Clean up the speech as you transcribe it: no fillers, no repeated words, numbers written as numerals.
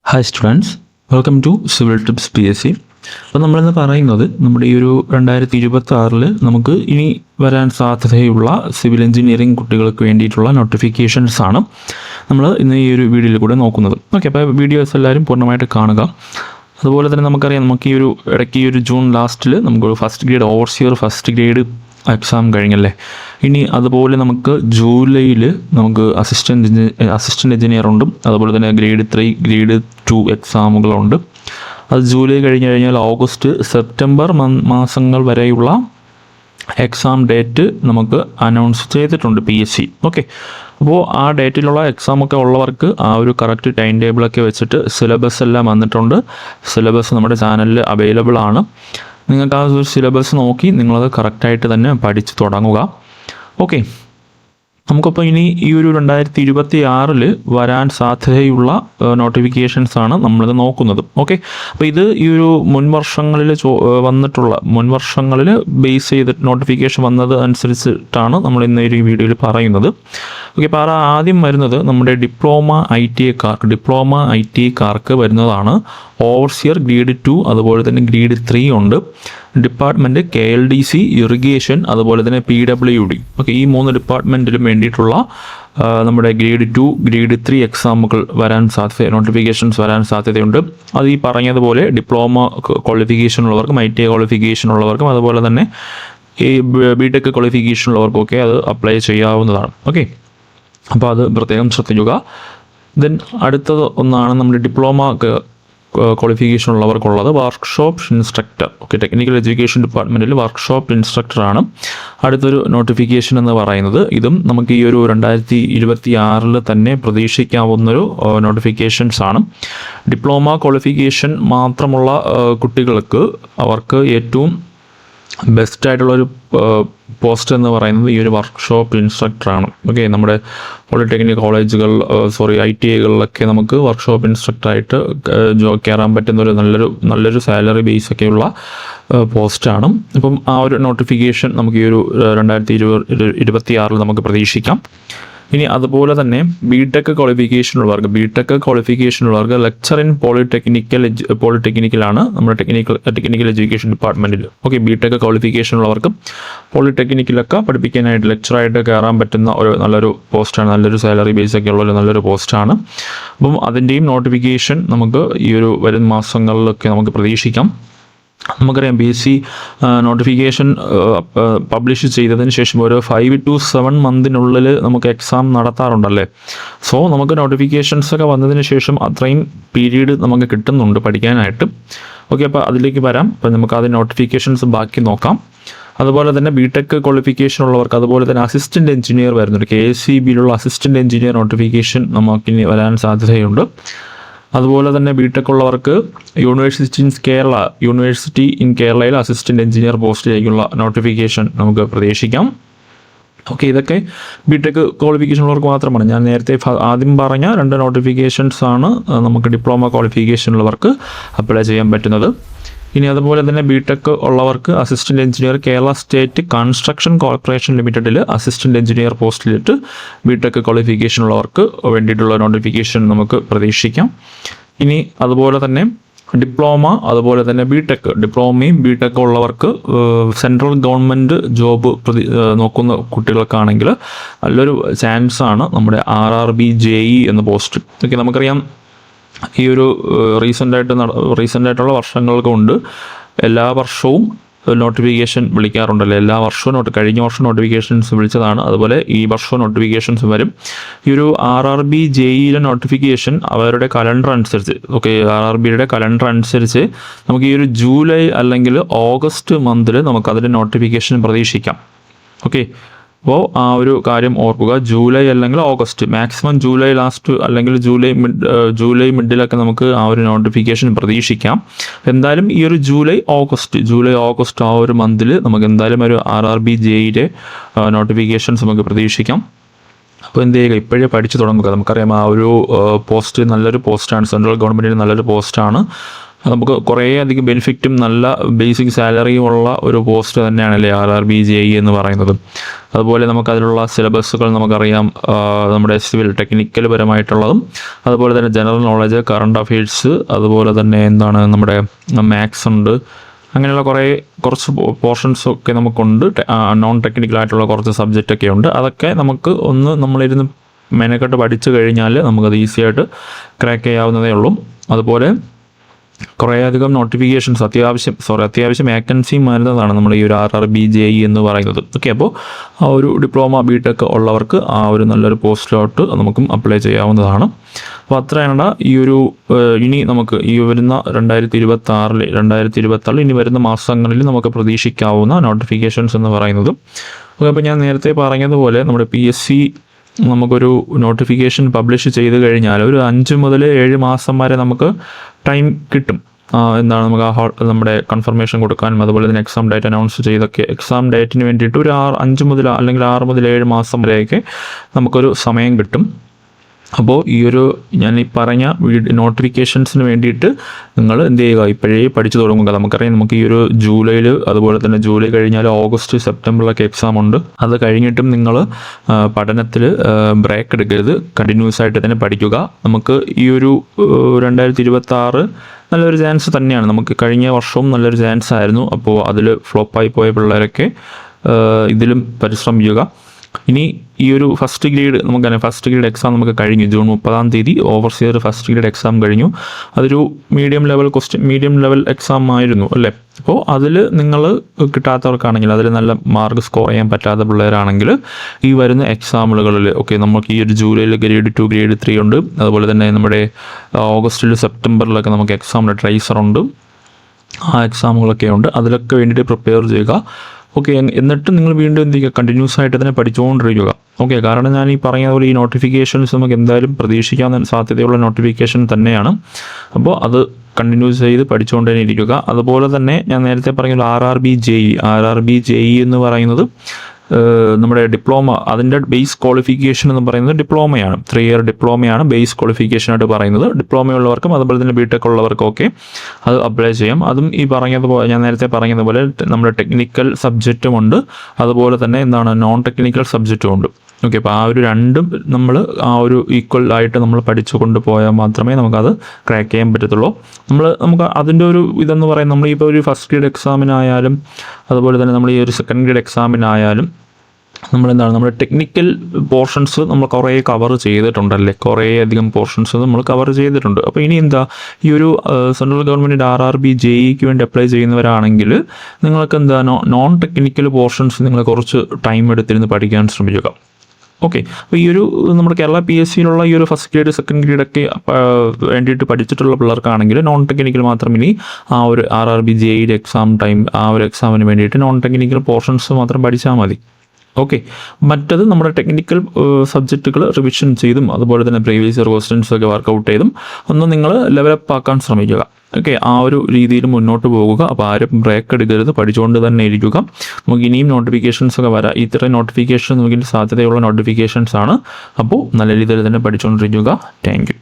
Hi students, welcome to civil tips PSC. അപ്പോൾ നമ്മളിന്ന് പറയുന്നത് നമ്മുടെ ഈ ഒരു 2026 നമുക്ക് ഇനി വരാൻ സാധ്യതയുള്ള സിവിൽ എഞ്ചിനീയറിംഗ് കുട്ടികൾക്ക് വേണ്ടിയിട്ടുള്ള നോട്ടിഫിക്കേഷൻസ് ആണ് നമ്മൾ ഇന്ന് ഈ ഒരു വീഡിയോയിൽ കൂടെ നോക്കുന്നത്. ഓക്കെ, അപ്പോൾ വീഡിയോസ് എല്ലാവരും പൂർണ്ണമായിട്ട് കാണുക. അതുപോലെ തന്നെ നമുക്കറിയാം, നമുക്ക് ഈ ഒരു ഇടയ്ക്ക് ഈ ഒരു ജൂൺ ലാസ്റ്റിൽ നമുക്കൊരു first grade overseer first grade exam കഴിഞ്ഞല്ലേ. ഇനി അതുപോലെ നമുക്ക് ജൂലൈയിൽ നമുക്ക് അസിസ്റ്റൻറ്റ് എഞ്ചിനീയർ ഉണ്ട്. അതുപോലെ തന്നെ ഗ്രേഡ് 3 ഗ്രേഡ് 2 എക്സാമുകളുണ്ട്. അത് ജൂലൈ കഴിഞ്ഞ് കഴിഞ്ഞാൽ ഓഗസ്റ്റ് സെപ്റ്റംബർ മാസങ്ങൾ വരെയുള്ള എക്സാം ഡേറ്റ് നമുക്ക് അനൗൺസ് ചെയ്തിട്ടുണ്ട് PSC. ഓക്കെ, അപ്പോൾ ആ ഡേറ്റിലുള്ള എക്സാമൊക്കെ ഉള്ളവർക്ക് ആ ഒരു കറക്റ്റ് ടൈം ടേബിളൊക്കെ വെച്ചിട്ട് സിലബസ് എല്ലാം വന്നിട്ടുണ്ട്. സിലബസ് നമ്മുടെ ചാനലിൽ അവൈലബിൾ ആണ്. നിങ്ങൾക്ക് ആ ഒരു സിലബസ് നോക്കി നിങ്ങളത് കറക്റ്റായിട്ട് തന്നെ പഠിച്ച് തുടങ്ങുക. ഓക്കെ, നമുക്കപ്പോൾ ഇനി ഈ ഒരു 2026 വരാൻ സാധ്യതയുള്ള നോട്ടിഫിക്കേഷൻസാണ് നമ്മളിത് നോക്കുന്നത്. ഓക്കെ, അപ്പോൾ ഇത് ഈ ഒരു മുൻവർഷങ്ങളിൽ ബേസ് ചെയ്ത് നോട്ടിഫിക്കേഷൻ വന്നത് അനുസരിച്ചിട്ടാണ് നമ്മൾ ഇന്ന് ഈ വീഡിയോയിൽ പറയുന്നത്. ഓക്കെ, അപ്പോൾ ആദ്യം വരുന്നത് നമ്മുടെ ഡിപ്ലോമ ഐ ടി ഐക്കാർക്ക് വരുന്നതാണ് ഓവർസിയർ ഗ്രേഡ് 2, അതുപോലെ തന്നെ ഗ്രേഡ് 3 ഉണ്ട്. ഡിപ്പാർട്ട്മെൻറ്റ് KLDC, ഇറിഗേഷൻ, അതുപോലെ തന്നെ PWD. ഓക്കെ, ഈ 3 ഡിപ്പാർട്ട്മെൻറ്റിലും വേണ്ടിയിട്ടുള്ള നമ്മുടെ ഗ്രേഡ് 2 ഗ്രേഡ് 3 എക്സാമുകൾ നോട്ടിഫിക്കേഷൻസ് വരാൻ സാധ്യതയുണ്ട്. അത് ഈ പറഞ്ഞതുപോലെ ഡിപ്ലോമ ക്വാളിഫിക്കേഷൻ ഉള്ളവർക്കും ITI ക്വാളിഫിക്കേഷൻ ഉള്ളവർക്കും അതുപോലെ തന്നെ ഈ BTech ക്വാളിഫിക്കേഷൻ ഉള്ളവർക്കൊക്കെ അത് അപ്ലൈ ചെയ്യാവുന്നതാണ്. ഓക്കെ, അപ്പോൾ അത് പ്രത്യേകം ശ്രദ്ധിക്കുക. ദെൻ അടുത്തത് ഒന്നാണ് നമ്മുടെ ഡിപ്ലോമ ക്വാളിഫിക്കേഷൻ ഉള്ളവർക്കുള്ളത് workshop instructor. Okay, technical education ഡിപ്പാർട്ട്മെൻറ്റിൽ വർക്ക്ഷോപ്പ് ഇൻസ്ട്രക്ടറാണ് അടുത്തൊരു നോട്ടിഫിക്കേഷൻ എന്ന് പറയുന്നത്. ഇതും നമുക്ക് ഈ ഒരു 2026 തന്നെ പ്രതീക്ഷിക്കാവുന്നൊരു നോട്ടിഫിക്കേഷൻസ് ആണ്. ഡിപ്ലോമ ക്വാളിഫിക്കേഷൻ മാത്രമുള്ള കുട്ടികൾക്ക് അവർക്ക് ഏറ്റവും ബെസ്റ്റായിട്ടുള്ളൊരു പോസ്റ്റ് എന്ന് പറയുന്നത് ഈ ഒരു വർക്ക്ഷോപ്പ് ഇൻസ്ട്രക്ടറാണ്. ഓക്കെ, നമ്മുടെ പോളിടെക്നിക് കോളേജുകൾ ITIകളിലൊക്കെ നമുക്ക് വർക്ക്ഷോപ്പ് ഇൻസ്ട്രക്ടറായിട്ട് കയറാൻ പറ്റുന്ന ഒരു നല്ലൊരു സാലറി ബേസ് ഒക്കെയുള്ള പോസ്റ്റാണ്. അപ്പം ആ ഒരു നോട്ടിഫിക്കേഷൻ നമുക്ക് ഈ ഒരു 2026 നമുക്ക് പ്രതീക്ഷിക്കാം. ഇനി അതുപോലെ തന്നെ BTech ക്വാളിഫിക്കേഷൻ ഉള്ളവർക്ക് ലെക്ചർ ഇൻ പോളിടെക്നിക്കലാണ് നമ്മുടെ ടെക്നിക്കൽ എഡ്യൂക്കേഷൻ ഡിപ്പാർട്ട്മെൻറ്റിൽ. ഓക്കെ, BTech ക്വാളിഫിക്കേഷൻ ഉള്ളവർക്ക് പോളിടെക്നിക്കിലൊക്കെ പഠിപ്പിക്കാനായിട്ട് ലെക്ചറായിട്ട് കയറാൻ പറ്റുന്ന ഒരു നല്ലൊരു പോസ്റ്റാണ്. നല്ലൊരു സാലറി ബേസ് ഒക്കെ ഉള്ള നല്ലൊരു പോസ്റ്റാണ്. അപ്പം അതിൻ്റെയും നോട്ടിഫിക്കേഷൻ നമുക്ക് ഈ ഒരു വരുന്ന മാസങ്ങളിലൊക്കെ നമുക്ക് പ്രതീക്ഷിക്കാം. നമുക്കറിയാം PSC നോട്ടിഫിക്കേഷൻ പബ്ലിഷ് ചെയ്തതിന് ശേഷം ഒരു 5 to 7 മന്തിനുള്ളിൽ നമുക്ക് എക്സാം നടത്താറുണ്ടല്ലേ. സോ നമുക്ക് നോട്ടിഫിക്കേഷൻസ് ഒക്കെ വന്നതിന് ശേഷം അത്രയും പീരീഡ് നമുക്ക് കിട്ടുന്നുണ്ട് പഠിക്കാനായിട്ട്. ഓക്കെ, അപ്പോൾ അതിലേക്ക് വരാം. അപ്പോൾ നമുക്ക് അതിന് നോട്ടിഫിക്കേഷൻസ് ബാക്കി നോക്കാം. അതുപോലെ തന്നെ BTech ക്വാളിഫിക്കേഷൻ ഉള്ളവർക്ക് അതുപോലെ തന്നെ അസിസ്റ്റൻറ്റ് എഞ്ചിനീയർ വരുന്നുണ്ട്. KSEBയിലുള്ള അസിസ്റ്റൻറ്റ് എഞ്ചിനീയർ നോട്ടിഫിക്കേഷൻ നമുക്കിനി വരാൻ സാധ്യതയുണ്ട്. അതുപോലെ തന്നെ BTech ഉള്ളവർക്ക് യൂണിവേഴ്സിറ്റി ഇൻ കേരളയിൽ അസിസ്റ്റൻറ്റ് എഞ്ചിനീയർ പോസ്റ്റിലേക്കുള്ള നോട്ടിഫിക്കേഷൻ നമുക്ക് പ്രതീക്ഷിക്കാം. ഓക്കെ, ഇതൊക്കെ BTech ക്വാളിഫിക്കേഷൻ ഉള്ളവർക്ക് മാത്രമാണ്. ഞാൻ നേരത്തെ ആദ്യം പറഞ്ഞ 2 നോട്ടിഫിക്കേഷൻസ് ആണ് നമുക്ക് ഡിപ്ലോമ ക്വാളിഫിക്കേഷൻ ഉള്ളവർക്ക് അപ്ലൈ ചെയ്യാൻ പറ്റുന്നത്. ഇനി അതുപോലെ തന്നെ BTech ഉള്ളവർക്ക് assistant engineer Kerala state construction corporation ലിമിറ്റഡിൽ അസിസ്റ്റൻറ്റ് എഞ്ചിനീയർ പോസ്റ്റിലിട്ട് BTech ക്വാളിഫിക്കേഷൻ ഉള്ളവർക്ക് വേണ്ടിയിട്ടുള്ള നോട്ടിഫിക്കേഷൻ നമുക്ക് പ്രതീക്ഷിക്കാം. ഇനി അതുപോലെ തന്നെ ഡിപ്ലോമ അതുപോലെ തന്നെ ഡിപ്ലോമയും BTech ഉള്ളവർക്ക് സെൻട്രൽ ഗവൺമെൻറ് ജോബ് നോക്കുന്ന കുട്ടികൾക്കാണെങ്കിൽ നല്ലൊരു ചാൻസാണ് നമ്മുടെ RRB JE എന്ന പോസ്റ്റ്. ഓക്കെ, നമുക്കറിയാം ഈ ഒരു റീസെൻ്റായിട്ടുള്ള വർഷങ്ങൾ കൊണ്ട് എല്ലാ വർഷവും നോട്ടിഫിക്കേഷൻ വിളിക്കാറുണ്ടല്ലോ. എല്ലാ വർഷവും കഴിഞ്ഞ വർഷം നോട്ടിഫിക്കേഷൻസ് വിളിച്ചതാണ്. അതുപോലെ ഈ വർഷവും നോട്ടിഫിക്കേഷൻസ് വരും. ഈ ഒരു RRB JEയുടെ നോട്ടിഫിക്കേഷൻ അവരുടെ കലണ്ടർ അനുസരിച്ച്, ഓക്കെ, RRBയുടെ കലണ്ടർ അനുസരിച്ച് നമുക്ക് ഈ ഒരു ജൂലൈ അല്ലെങ്കിൽ ഓഗസ്റ്റ് മന്തിൽ നമുക്കതിൻ്റെ നോട്ടിഫിക്കേഷൻ പ്രതീക്ഷിക്കാം. ഓക്കെ, അപ്പോൾ ആ ഒരു കാര്യം ഓർക്കുക. ജൂലൈ അല്ലെങ്കിൽ ഓഗസ്റ്റ്, മാക്സിമം ജൂലൈ ലാസ്റ്റ് അല്ലെങ്കിൽ ജൂലൈ മിഡിലൊക്കെ നമുക്ക് ആ ഒരു നോട്ടിഫിക്കേഷൻ പ്രതീക്ഷിക്കാം. എന്തായാലും ഈ ഒരു ജൂലൈ ഓഗസ്റ്റ് ആ ഒരു മന്തിൽ നമുക്ക് എന്തായാലും ഒരു RRB JEയുടെ നോട്ടിഫിക്കേഷൻസ് നമുക്ക് പ്രതീക്ഷിക്കാം. അപ്പോൾ എന്ത് ചെയ്യുക, ഇപ്പോഴേ പഠിച്ചു തുടങ്ങുക. നമുക്കറിയാം ആ ഒരു പോസ്റ്റ് നല്ലൊരു പോസ്റ്റാണ്, സെൻട്രൽ ഗവൺമെൻറ്റിന് നല്ലൊരു പോസ്റ്റാണ്. നമുക്ക് കുറേ അധികം ബെനിഫിറ്റും നല്ല ബേസിക് സാലറിയും ഉള്ള ഒരു പോസ്റ്റ് തന്നെയാണല്ലേ RRB JEE എന്ന് പറയുന്നത്. അതുപോലെ നമുക്കതിലുള്ള സിലബസുകൾ നമുക്കറിയാം, നമ്മുടെ സിവിൽ ടെക്നിക്കൽ പരമായിട്ടുള്ളതും അതുപോലെ തന്നെ ജനറൽ നോളജ്, കറണ്ട് അഫെയർസ്, അതുപോലെ തന്നെ എന്താണ് നമ്മുടെ മാത്സ് ഉണ്ട്. അങ്ങനെയുള്ള കുറച്ച് പോർഷൻസ് ഒക്കെ നമുക്കുണ്ട്. നോൺ ടെക്നിക്കലായിട്ടുള്ള കുറച്ച് സബ്ജക്റ്റൊക്കെ ഉണ്ട്. അതൊക്കെ നമുക്ക് നമ്മളിരുന്ന് മെനക്കെട്ട് പഠിച്ചു കഴിഞ്ഞാൽ നമുക്കത് ഈസി ആയിട്ട് ക്രാക്ക് ചെയ്യാവുന്നതേ ഉള്ളൂ. അതുപോലെ കുറേയധികം നോട്ടിഫിക്കേഷൻസ് അത്യാവശ്യം വേക്കൻസിയും വരുന്നതാണ് നമ്മുടെ ഈ ഒരു RRB JEE എന്ന് പറയുന്നത്. ഓക്കെ, അപ്പോൾ ആ ഒരു ഡിപ്ലോമ BTech ഉള്ളവർക്ക് ആ ഒരു നല്ലൊരു പോസ്റ്റിലോട്ട് നമുക്കും അപ്ലൈ ചെയ്യാവുന്നതാണ്. അപ്പോൾ അത്രയാണ് ഈ ഒരു ഇനി നമുക്ക് ഈ വരുന്ന 2026 ഇനി വരുന്ന മാസങ്ങളിൽ നമുക്ക് പ്രതീക്ഷിക്കാവുന്ന നോട്ടിഫിക്കേഷൻസ് എന്ന് പറയുന്നത്. ഓക്കെ, അപ്പോൾ ഞാൻ നേരത്തെ പറഞ്ഞതുപോലെ നമ്മുടെ PSC നമുക്കൊരു നോട്ടിഫിക്കേഷൻ പബ്ലിഷ് ചെയ്ത് കഴിഞ്ഞാൽ ഒരു 5 മുതൽ 7 മാസം വരെ നമുക്ക് ടൈം കിട്ടും. എന്താണ് നമുക്ക് നമ്മുടെ കൺഫർമേഷൻ കൊടുക്കാനും അതുപോലെ തന്നെ എക്സാം ഡേറ്റ് അനൗൺസ് ചെയ്തൊക്കെ എക്സാം ഡേറ്റിന് വേണ്ടിയിട്ട് ഒരു 5 മുതൽ അല്ലെങ്കിൽ 6 മുതൽ 7 മാസം വരെയൊക്കെ നമുക്കൊരു സമയം കിട്ടും. അപ്പോൾ ഈ ഒരു ഞാൻ ഈ പറഞ്ഞ നോട്ടിഫിക്കേഷൻസിന് വേണ്ടിയിട്ട് നിങ്ങൾ എന്ത് ചെയ്യുക, ഇപ്പോഴേ പഠിച്ചു തുടങ്ങുക. നമുക്കറിയാം നമുക്ക് ഈ ഒരു ജൂലൈയിൽ, അതുപോലെ തന്നെ ജൂലൈ കഴിഞ്ഞാൽ ഓഗസ്റ്റ് സെപ്റ്റംബറിലൊക്കെ എക്സാം ഉണ്ട്. അത് കഴിഞ്ഞിട്ടും നിങ്ങൾ പഠനത്തിൽ ബ്രേക്ക് എടുക്കരുത്, കണ്ടിന്യൂസ് ആയിട്ട് തന്നെ പഠിക്കുക. നമുക്ക് ഈ ഒരു 2026 നല്ലൊരു ചാൻസ് തന്നെയാണ്. നമുക്ക് കഴിഞ്ഞ വർഷവും നല്ലൊരു ചാൻസ് ആയിരുന്നു. അപ്പോൾ അതിൽ ഫ്ലോപ്പായി പോയ പിള്ളേരൊക്കെ ഇതിലും പരിശ്രമിക്കുക. ഇനി ഈ ഒരു ഫസ്റ്റ് ഗ്രേഡ് എക്സാം നമുക്ക് കഴിഞ്ഞു. June 30 overseer first grade exam കഴിഞ്ഞു. അതൊരു മീഡിയം ലെവൽ എക്സാം ആയിരുന്നു അല്ലേ. അപ്പോൾ അതിൽ നിങ്ങൾ കിട്ടാത്തവർക്കാണെങ്കിൽ, അതിൽ നല്ല മാർക്ക് സ്കോർ ചെയ്യാൻ പറ്റാത്ത പിള്ളേരാണെങ്കിൽ ഈ വരുന്ന എക്സാമുകളിൽ നമുക്ക് ഈ ഒരു ജൂലൈയിൽ ഗ്രേഡ് 2 ഗ്രേഡ് 3 ഉണ്ട്. അതുപോലെ തന്നെ നമ്മുടെ ഓഗസ്റ്റിൽ സെപ്റ്റംബറിലൊക്കെ നമുക്ക് എക്സാമിൻ്റെ ട്രേസർ ഉണ്ട്. ആ എക്സാമുകളൊക്കെ ഉണ്ട്. അതിലൊക്കെ വേണ്ടിയിട്ട് പ്രിപ്പയർ ചെയ്യുക. ഓക്കെ, എന്നിട്ട് നിങ്ങൾ വീണ്ടും എന്ത് ചെയ്യുക, കണ്ടിന്യൂസ് ആയിട്ട് തന്നെ പഠിച്ചുകൊണ്ടിരിക്കുക. ഓക്കെ, കാരണം ഞാൻ ഈ പറഞ്ഞതുപോലെ ഈ നോട്ടിഫിക്കേഷൻസ് നമുക്ക് എന്തായാലും പ്രതീക്ഷിക്കാൻ സാധ്യതയുള്ള നോട്ടിഫിക്കേഷൻ തന്നെയാണ്. അപ്പോൾ അത് കണ്ടിന്യൂസ് ചെയ്ത് പഠിച്ചുകൊണ്ട് തന്നെ ഇരിക്കുക. അതുപോലെ തന്നെ ഞാൻ നേരത്തെ പറഞ്ഞ RRB JEE എന്ന് പറയുന്നത് നമ്മുടെ ഡിപ്ലോമ, അതിൻ്റെ ബേസ് ക്വാളിഫിക്കേഷൻ എന്ന് പറയുന്നത് ഡിപ്ലോമയാണ്. 3 ഇയർ ഡിപ്ലോമയാണ് ബേസ് ക്വാളിഫിക്കേഷനായിട്ട് പറയുന്നത്. ഡിപ്ലോമയുള്ളവർക്കും അതുപോലെ തന്നെ BTech ഉള്ളവർക്കും ഒക്കെ അത് അപ്ലൈ ചെയ്യാം. അതും ഈ ഞാൻ നേരത്തെ പറഞ്ഞതുപോലെ നമ്മുടെ ടെക്നിക്കൽ സബ്ജക്റ്റുമുണ്ട്, അതുപോലെ തന്നെ നോൺ ടെക്നിക്കൽ സബ്ജക്റ്റും ഉണ്ട്. ഓക്കെ, അപ്പോൾ ആ ഒരു രണ്ടും നമ്മൾ ആ ഒരു ഈക്വൽ ആയിട്ട് നമ്മൾ പഠിച്ചു കൊണ്ടുപോയാൽ മാത്രമേ നമുക്കത് ക്രാക്ക് ചെയ്യാൻ പറ്റത്തുള്ളൂ. നമുക്ക് അതിൻ്റെ ഒരു ഇതെന്ന് പറയുന്നത്, നമ്മളിപ്പോൾ ഒരു ഫസ്റ്റ് ഗ്രേഡ് എക്സാമിനായാലും അതുപോലെ തന്നെ നമ്മൾ ഈ ഒരു സെക്കൻഡ് ഗ്രേഡ് എക്സാമിനായാലും നമ്മുടെ ടെക്നിക്കൽ പോർഷൻസ് നമ്മൾ കുറേ കവർ ചെയ്തിട്ടുണ്ടല്ലേ, കുറേ അധികം പോർഷൻസ് നമ്മൾ കവർ ചെയ്തിട്ടുണ്ട്. അപ്പോൾ ഇനി ഈ ഒരു സെൻട്രൽ ഗവൺമെൻറ്റിൻ്റെ RRB JEEക്ക് വേണ്ടി അപ്ലൈ ചെയ്യുന്നവരാണെങ്കിൽ നിങ്ങൾക്ക് നോൺ ടെക്നിക്കൽ പോർഷൻസ് നിങ്ങൾ കുറച്ച് ടൈം എടുത്തിരുന്ന് പഠിക്കാൻ ശ്രമിക്കുക. ഓക്കെ, അപ്പോൾ ഈ ഒരു നമ്മുടെ കേരള PSCയിലുള്ള ഈ ഒരു ഫസ്റ്റ് ഗ്രേഡ് സെക്കൻഡ് ഗ്രേഡൊക്കെ വേണ്ടിയിട്ട് പഠിച്ചിട്ടുള്ള പിള്ളേർക്കാണെങ്കിൽ നോൺ ടെക്നിക്കൽ മാത്രം ഇനി ആ ഒരു RRB JEEയുടെ ആ ഒരു എക്സാമിന് വേണ്ടിയിട്ട് നോൺ ടെക്നിക്കൽ പോർഷൻസ് മാത്രം പഠിച്ചാൽ മതി. ഓക്കെ, മറ്റത് നമ്മുടെ ടെക്നിക്കൽ സബ്ജക്റ്റുകൾ റിവിഷൻ ചെയ്തും അതുപോലെ തന്നെ പ്രീവിയസ് ഇയർ ക്വസ്റ്റ്യൻസ് ഒക്കെ വർക്കൗട്ട് ചെയ്തും നിങ്ങൾ ലെവലപ്പ് ആക്കാൻ ശ്രമിക്കുക. ഓക്കെ, ആ ഒരു രീതിയിൽ മുന്നോട്ട് പോകുക. അപ്പോൾ ആരും ബ്രേക്ക് എടുക്കരുത്, പഠിച്ചുകൊണ്ട് തന്നെ ഇരിക്കുക. നമുക്ക് ഇനിയും നോട്ടിഫിക്കേഷൻസ് ഒക്കെ വരാം. ഇത്ര നോട്ടിഫിക്കേഷൻ നമുക്ക് സാധ്യതയുള്ള നോട്ടിഫിക്കേഷൻസ് ആണ്. അപ്പോൾ നല്ല രീതിയിൽ തന്നെ പഠിച്ചുകൊണ്ടിരിക്കുക. Thank you.